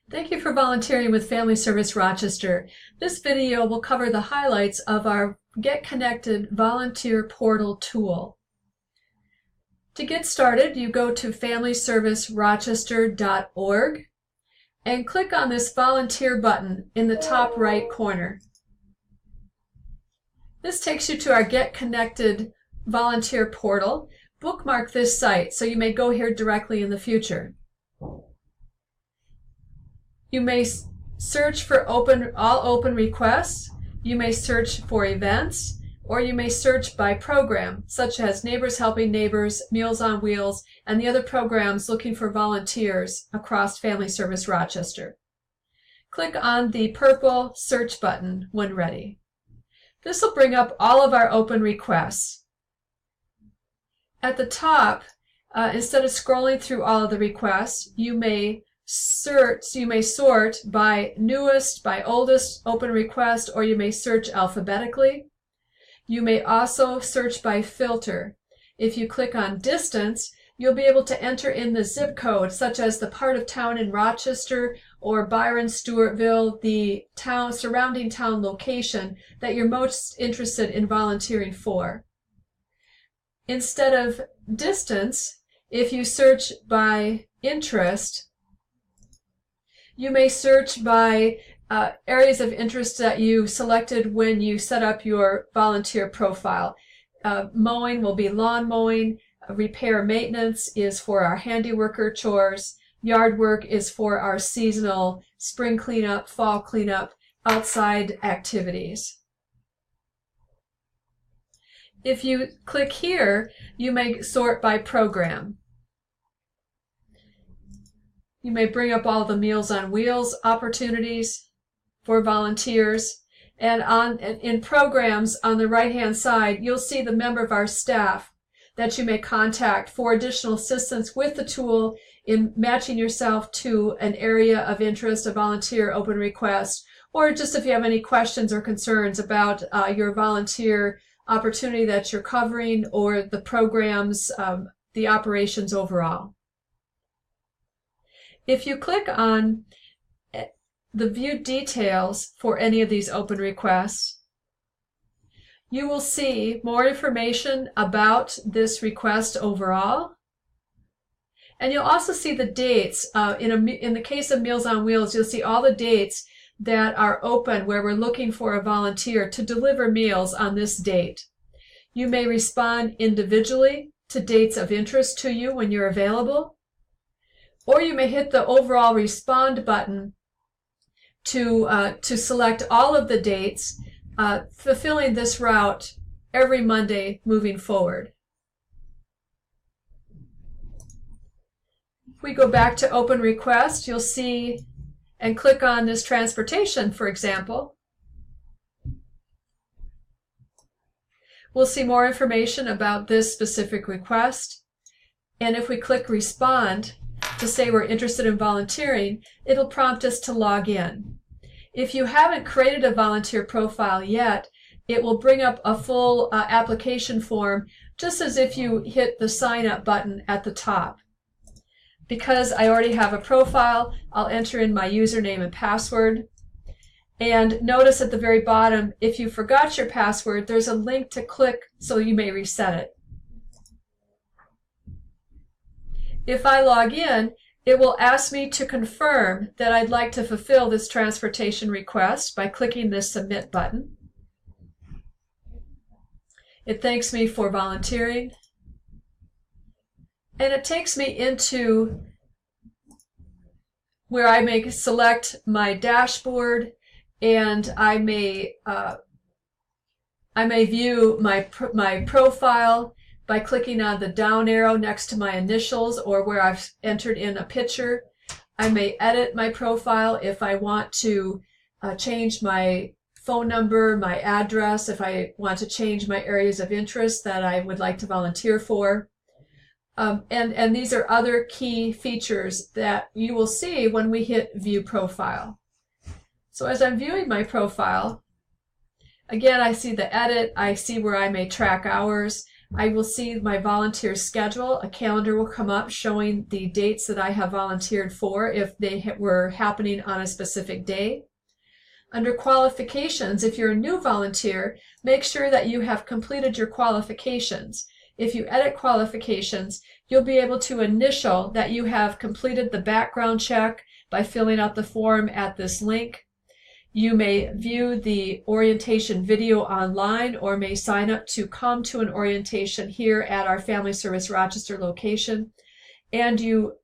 Thank you for volunteering with Family Service Rochester. This video will cover the highlights of our Get Connected volunteer portal tool. To get started, you go to FamilyServiceRochester.org and click on this volunteer button in the top right corner. This takes you to our Get Connected volunteer portal. Bookmark this site so you may go here directly in the future. You may search for all open requests, you may search for events, or you may search by program, such as Neighbors Helping Neighbors, Meals on Wheels, and the other programs looking for volunteers across Family Service Rochester. Click on the purple search button when ready. This will bring up all of our open requests. At the top, instead of scrolling through all of the requests, you may sort by newest, by oldest open request, or you may search alphabetically. You may also search by filter. If you click on distance, you'll be able to enter in the zip code, such as the part of town in Rochester or Byron, Stewartville, the surrounding town location that you're most interested in volunteering for. Instead of distance, if you search by interest, you may search by areas of interest that you selected when you set up your volunteer profile. Mowing will be lawn mowing, repair maintenance is for our handiworker chores, yard work is for our seasonal spring cleanup, fall cleanup, outside activities. If you click here, you may sort by program. You may bring up all the Meals on Wheels opportunities for volunteers. And in programs on the right-hand side, you'll see the member of our staff that you may contact for additional assistance with the tool in matching yourself to an area of interest, a volunteer open request, or just if you have any questions or concerns about your volunteer opportunity that you're covering or the programs, the operations overall. If you click on the View Details for any of these open requests, you will see more information about this request overall. And you'll also see the dates. In the case of Meals on Wheels, you'll see all the dates that are open where we're looking for a volunteer to deliver meals on this date. You may respond individually to dates of interest to you when you're available. Or you may hit the overall respond button to select all of the dates, fulfilling this route every Monday moving forward. If we go back to open request, you'll see and click on this transportation, for example. We'll see more information about this specific request. And if we click respond, to say we're interested in volunteering, it'll prompt us to log in. If you haven't created a volunteer profile yet, it will bring up a full application form, just as if you hit the sign up button at the top. Because I already have a profile, I'll enter in my username and password. And notice at the very bottom, if you forgot your password, there's a link to click so you may reset it. If I log in, it will ask me to confirm that I'd like to fulfill this transportation request by clicking this Submit button. It thanks me for volunteering. And it takes me into where I may select my dashboard, and I may view my profile by clicking on the down arrow next to my initials or where I've entered in a picture. I may edit my profile if I want to change my phone number, my address, if I want to change my areas of interest that I would like to volunteer for. And these are other key features that you will see when we hit View Profile. So as I'm viewing my profile, again, I see the edit, I see where I may track hours, I will see my volunteer schedule. A calendar will come up showing the dates that I have volunteered for if they were happening on a specific day. Under qualifications, if you're a new volunteer, make sure that you have completed your qualifications. If you edit qualifications, you'll be able to initial that you have completed the background check by filling out the form at this link. You may view the orientation video online or may sign up to come to an orientation here at our Family Service Rochester location. And you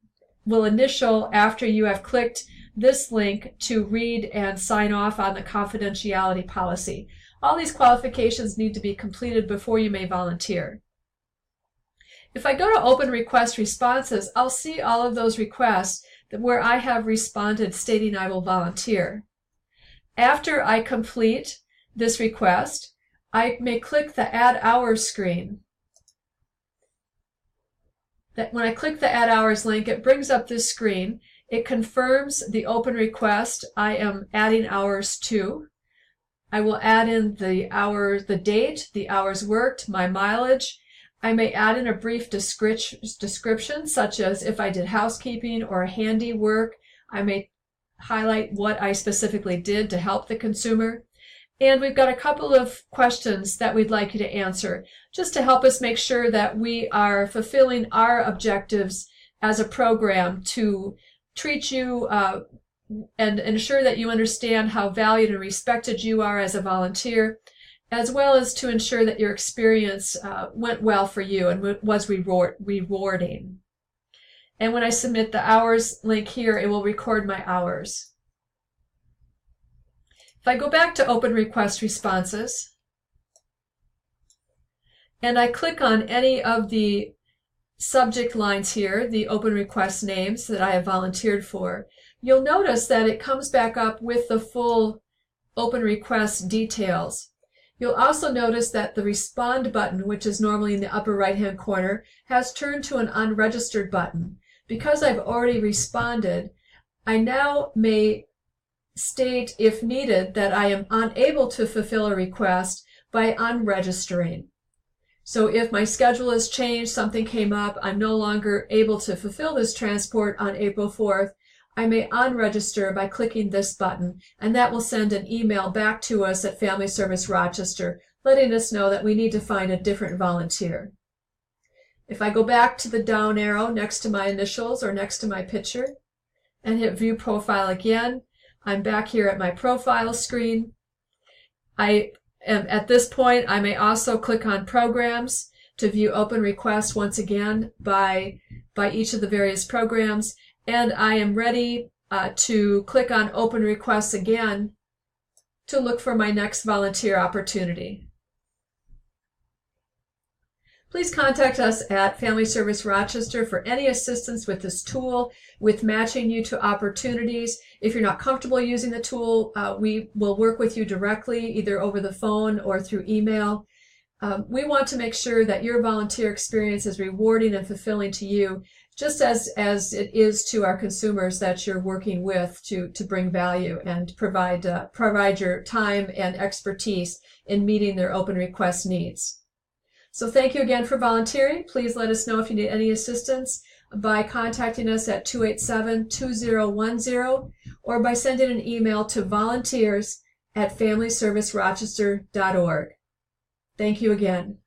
will initial after you have clicked this link to read and sign off on the confidentiality policy. All these qualifications need to be completed before you may volunteer. If I go to Open Request Responses, I'll see all of those requests where I have responded stating I will volunteer. After I complete this request, I may click the Add Hours screen. When I click the Add Hours link, it brings up this screen. It confirms the open request I am adding hours to. I will add in the hours, the date, the hours worked, my mileage. I may add in a brief description, such as if I did housekeeping or handiwork. I may highlight what I specifically did to help the consumer. And we've got a couple of questions that we'd like you to answer, just to help us make sure that we are fulfilling our objectives as a program to treat you and ensure that you understand how valued and respected you are as a volunteer, as well as to ensure that your experience went well for you and was rewarding. And when I submit the hours link here, it will record my hours. If I go back to Open Request Responses, and I click on any of the subject lines here, the open request names that I have volunteered for, you'll notice that it comes back up with the full open request details. You'll also notice that the Respond button, which is normally in the upper right-hand corner, has turned to an Unregistered button. Because I've already responded, I now may state, if needed, that I am unable to fulfill a request by unregistering. So if my schedule has changed, something came up, I'm no longer able to fulfill this transport on April 4th, I may unregister by clicking this button, and that will send an email back to us at Family Service Rochester, letting us know that we need to find a different volunteer. If I go back to the down arrow next to my initials or next to my picture and hit View Profile again, I'm back here at my profile screen. At this point, I may also click on Programs to view open requests once again by each of the various programs, and I am ready to click on Open Requests again to look for my next volunteer opportunity. Please contact us at Family Service Rochester for any assistance with this tool, with matching you to opportunities. If you're not comfortable using the tool, we will work with you directly, either over the phone or through email. We want to make sure that your volunteer experience is rewarding and fulfilling to you, just as it is to our consumers that you're working with to bring value and provide your time and expertise in meeting their open request needs. So thank you again for volunteering. Please let us know if you need any assistance by contacting us at 287-2010 or by sending an email to volunteers@FamilyServiceRochester.org. Thank you again.